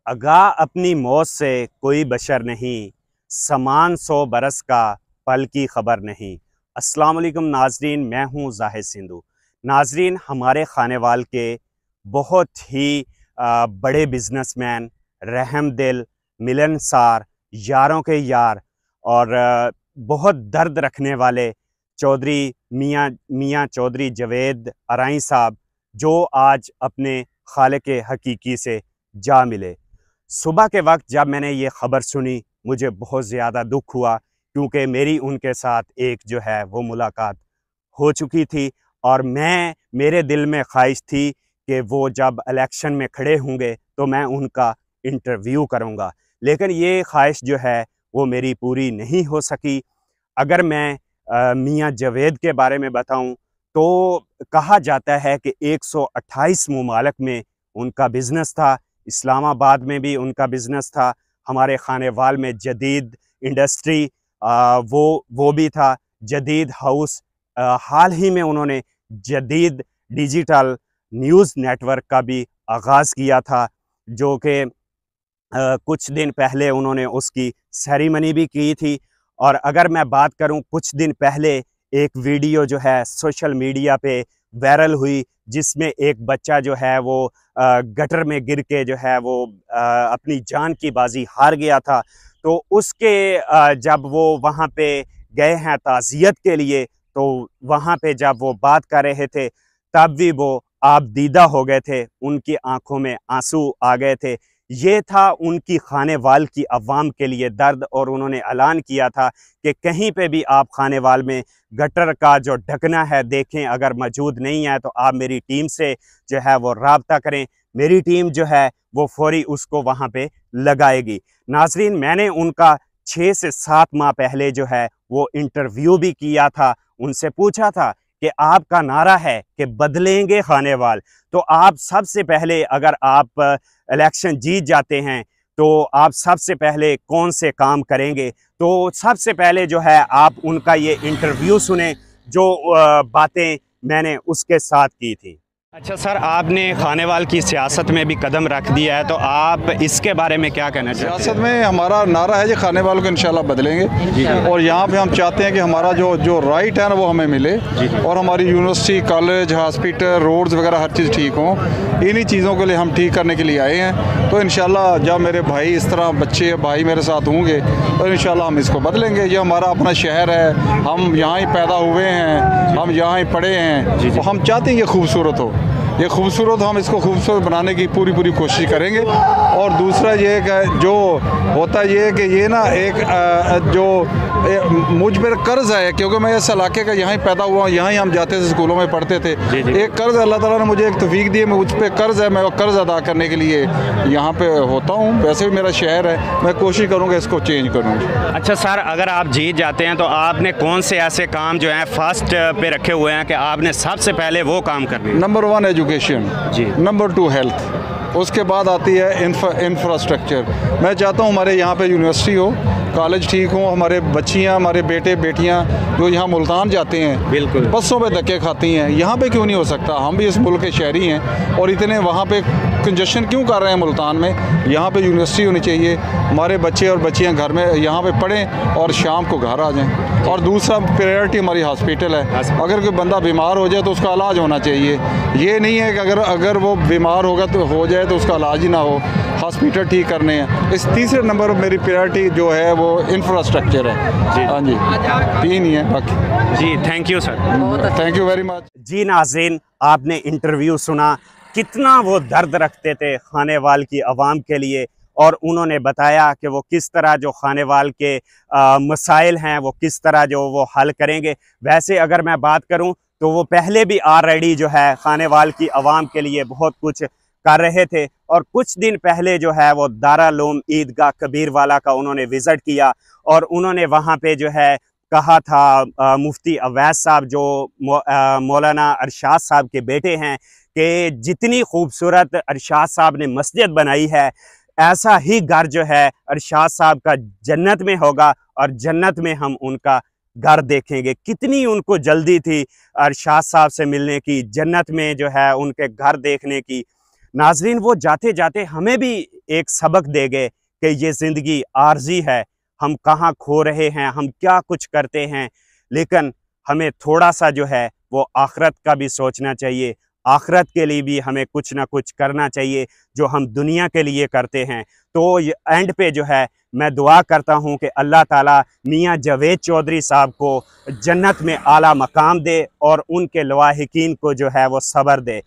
आगाह अपनी मौत से कोई बशर नहीं, समान 100 बरस का पल की खबर नहीं। अस्सलाम वालेकुम नाजरीन, मैं हूँ जाहिद सिंधु। नाजरीन, हमारे खानेवाल के बहुत ही बड़े बिजनेसमैन, रहम दिल, मिलनसार, यारों के यार और बहुत दर्द रखने वाले चौधरी मियाँ चौधरी जावेद अराई साहब, जो आज अपने खालिक हकीकी से जा मिले। सुबह के वक्त जब मैंने ये ख़बर सुनी, मुझे बहुत ज़्यादा दुख हुआ, क्योंकि मेरी उनके साथ एक जो है वो मुलाकात हो चुकी थी और मेरे दिल में ख्वाहिश थी कि वो जब इलेक्शन में खड़े होंगे तो मैं उनका इंटरव्यू करूंगा, लेकिन ये ख्वाहिश जो है वो मेरी पूरी नहीं हो सकी। अगर मैं मियाँ जावेद के बारे में बताऊं तो कहा जाता है कि 128 ममालिक में उनका बिज़नेस था। इस्लामाबाद में भी उनका बिज़नेस था, हमारे खानेवाल में जदीद इंडस्ट्री वो भी था, जदीद हाउस, हाल ही में उन्होंने जदीद डिजिटल न्यूज़ नेटवर्क का भी आगाज़ किया था, जो कि कुछ दिन पहले उन्होंने उसकी सेरेमनी भी की थी। और अगर मैं बात करूं, कुछ दिन पहले एक वीडियो जो है सोशल मीडिया पे वायरल हुई, जिसमें एक बच्चा जो है वो गटर में गिर के जो है वो अपनी जान की बाजी हार गया था। तो उसके जब वो वहाँ पे गए हैं ताज़ियत के लिए, तो वहाँ पे जब वो बात कर रहे थे तब भी वो आबदीदा हो गए थे, उनकी आंखों में आंसू आ गए थे। ये था उनकी खानेवाल की अवाम के लिए दर्द, और उन्होंने ऐलान किया था कि कहीं पे भी आप खानेवाल में गटर का जो ढकना है देखें, अगर मौजूद नहीं है तो आप मेरी टीम से जो है वो राब्ता करें, मेरी टीम जो है वो फौरी उसको वहाँ पे लगाएगी। नाजरीन, मैंने उनका 6 से 7 माह पहले जो है वो इंटरव्यू भी किया था, उनसे पूछा था कि आपका नारा है कि बदलेंगे खानेवाल, तो आप सबसे पहले, अगर आप इलेक्शन जीत जाते हैं तो आप सबसे पहले कौन से काम करेंगे। तो सबसे पहले जो है आप उनका ये इंटरव्यू सुने, जो बातें मैंने उसके साथ की थी। अच्छा सर, आपने खानेवाल की सियासत में भी कदम रख दिया है, तो आप इसके बारे में क्या कहना चाहते हैं? सियासत में हमारा नारा है कि खानेवाल को इंशाल्लाह बदलेंगे, और यहाँ पे हम चाहते हैं कि हमारा जो राइट है ना वो हमें मिले, और हमारी यूनिवर्सिटी, कॉलेज, हॉस्पिटल, रोड्स वगैरह हर चीज़ ठीक हो। इन्हीं चीज़ों के लिए हम ठीक करने के लिए आए हैं। तो इंशाल्लाह जब मेरे भाई इस तरह बच्चे भाई मेरे साथ होंगे तो इंशाल्लाह हम इसको बदलेंगे। ये हमारा अपना शहर है, हम यहाँ ही पैदा हुए हैं, हम यहाँ ही पढ़े हैं, तो हम चाहते हैं ये खूबसूरत हो, ये खूबसूरत, हम इसको खूबसूरत बनाने की पूरी कोशिश करेंगे। और दूसरा ये कि जो होता ये है कि ये ना एक जो मुझ पर कर्ज़ है, क्योंकि मैं इस इलाके का यहाँ ही पैदा हुआ हूँ, यहाँ ही हम जाते थे, स्कूलों में पढ़ते थे। एक कर्ज़ अल्लाह ताला ने मुझे एक तौफीक दी है, मैं उस पर कर्ज़ है, मैं वो कर्ज़ अदा करने के लिए यहाँ पे होता हूँ। वैसे भी मेरा शहर है, मैं कोशिश करूँगा इसको चेंज करूँगा। अच्छा सर, अगर आप जीत जाते हैं तो आपने कौन से ऐसे काम जो हैं फर्स्ट पे रखे हुए हैं कि आपने सबसे पहले वो काम करने? नंबर 1 एजुकेशन जी, नंबर 2 हेल्थ, उसके बाद आती है इंफ्रास्ट्रक्चर। मैं चाहता हूँ हमारे यहाँ पे यूनिवर्सिटी हो, कॉलेज ठीक हो, हमारे बच्चियाँ, हमारे बेटे बेटियाँ जो यहाँ मुल्तान जाते हैं, बिल्कुल बसों पे धक्के खाती हैं, यहाँ पे क्यों नहीं हो सकता? हम भी इस मुल्क के शहरी हैं, और इतने वहाँ पे कंजेशन क्यों कर रहे हैं मुल्तान में? यहाँ पे यूनिवर्सिटी होनी चाहिए, हमारे बच्चे और बच्चियाँ घर में यहाँ पे पढ़ें और शाम को घर आ जाएँ। और दूसरा प्रायोरिटी हमारी हॉस्पिटल है, अगर कोई बंदा बीमार हो जाए तो उसका इलाज होना चाहिए। ये नहीं है कि अगर वो बीमार होगा तो हो जाए तो उसका इलाज ही ना हो, हॉस्पिटल ठीक करने हैं। इस तीसरे नंबर मेरी प्रायोरिटी जो है वो इंफ्रास्ट्रक्चर है जी। हाँ जी, 3 ही है बाकी। जी, thank you sir, thank you very much. जी नाज़रीन, आपने इंटरव्यू सुना, कितना वो दर्द रखते थे खानेवाल की आवाम के लिए, और उन्होंने बताया कि वो किस तरह जो खानेवाल के मसाइल हैं वो किस तरह जो वो हल करेंगे। वैसे अगर मैं बात करूं तो वो पहले भी ऑलरेडी जो है खानेवाल की आवाम के लिए बहुत कुछ कर रहे थे, और कुछ दिन पहले जो है वो दारुल-उलूम ईदगाह कबीरवाला का उन्होंने विज़िट किया, और उन्होंने वहाँ पे जो है कहा था, मुफ्ती अवैस साहब जो मौलाना अरशाद साहब के बेटे हैं, कि जितनी खूबसूरत अरशाद साहब ने मस्जिद बनाई है, ऐसा ही घर जो है अरशाद साहब का जन्नत में होगा, और जन्नत में हम उनका घर देखेंगे। कितनी उनको जल्दी थी अरशाद साहब से मिलने की, जन्नत में जो है उनके घर देखने की। नाजरीन, वो जाते जाते हमें भी एक सबक दे गए कि ये ज़िंदगी आर्जी है, हम कहाँ खो रहे हैं, हम क्या कुछ करते हैं, लेकिन हमें थोड़ा सा जो है वो आखिरत का भी सोचना चाहिए। आखिरत के लिए भी हमें कुछ ना कुछ करना चाहिए जो हम दुनिया के लिए करते हैं। तो ये एंड पे जो है मैं दुआ करता हूँ कि अल्लाह ताला मियाँ जावेद चौधरी साहब को जन्नत में आला मकाम दे और उनके लवाहिकीन को जो है वो सब्र दे।